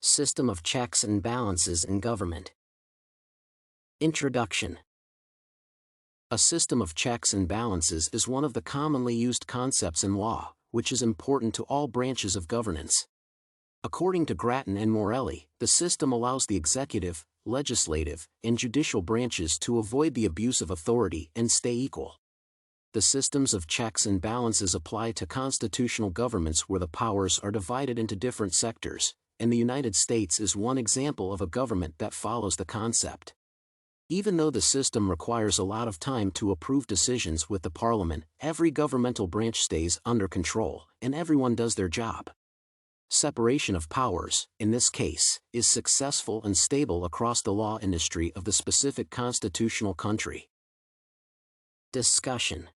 System of checks and balances in government. Introduction. A system of checks and balances is one of the commonly used concepts in law, which is important to all branches of governance. According to Gratton and Morelli, the system allows the executive, legislative, and judicial branches to avoid the abuse of authority and stay equal. The systems of checks and balances apply to constitutional governments where the powers are divided into different sectors, and the United States is one example of a government that follows the concept. Even though the system requires a lot of time to approve decisions with the Parliament, every governmental branch stays under control, and everyone does their job. Separation of powers, in this case, is successful and stable across the law industry of the specific constitutional country. Discussion.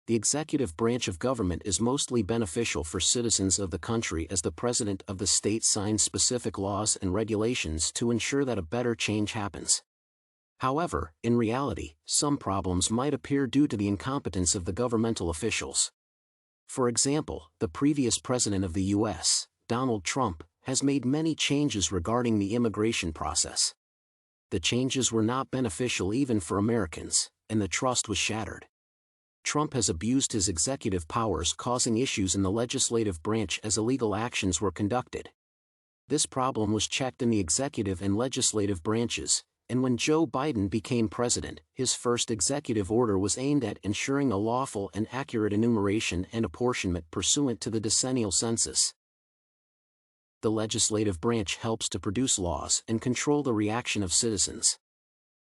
The executive branch of government is mostly beneficial for citizens of the country as the president of the state signs specific laws and regulations to ensure that a better change happens. However, in reality, some problems might appear due to the incompetence of the governmental officials. For example, the previous president of the U.S., Donald Trump, has made many changes regarding the immigration process. The changes were not beneficial even for Americans, and the trust was shattered. Trump has abused his executive powers, causing issues in the legislative branch as illegal actions were conducted. This problem was checked in the executive and legislative branches, and when Joe Biden became president, his first executive order was aimed at ensuring a lawful and accurate enumeration and apportionment pursuant to the decennial census. The legislative branch helps to produce laws and control the reaction of citizens.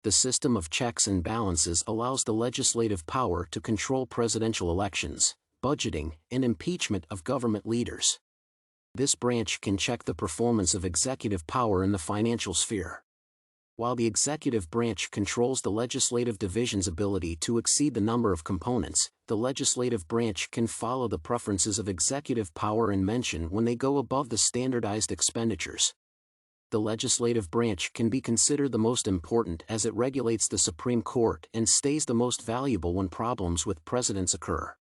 The system of checks and balances allows the legislative power to control presidential elections, budgeting, and impeachment of government leaders. This branch can check the performance of executive power in the financial sphere. While the executive branch controls the legislative division's ability to exceed the number of components, the legislative branch can follow the preferences of executive power and mention when they go above the standardized expenditures. The legislative branch can be considered the most important as it regulates the Supreme Court and stays the most valuable when problems with presidents occur.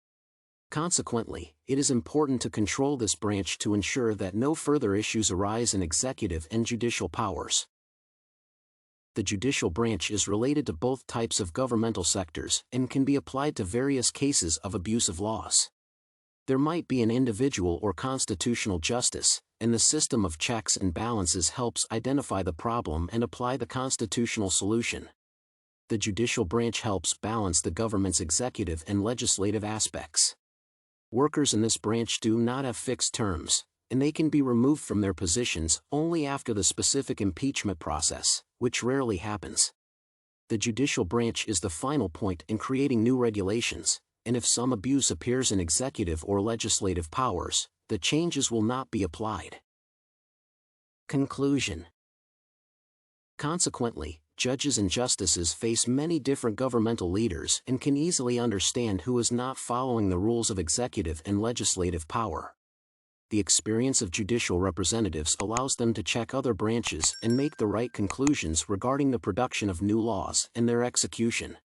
Consequently, it is important to control this branch to ensure that no further issues arise in executive and judicial powers. The judicial branch is related to both types of governmental sectors and can be applied to various cases of abuse of laws. There might be an individual or constitutional justice, and the system of checks and balances helps identify the problem and apply the constitutional solution. The judicial branch helps balance the government's executive and legislative aspects. Workers in this branch do not have fixed terms, and they can be removed from their positions only after the specific impeachment process, which rarely happens. The judicial branch is the final point in creating new regulations, and if some abuse appears in executive or legislative powers, the changes will not be applied. Conclusion. Consequently, judges and justices face many different governmental leaders and can easily understand who is not following the rules of executive and legislative power. The experience of judicial representatives allows them to check other branches and make the right conclusions regarding the production of new laws and their execution.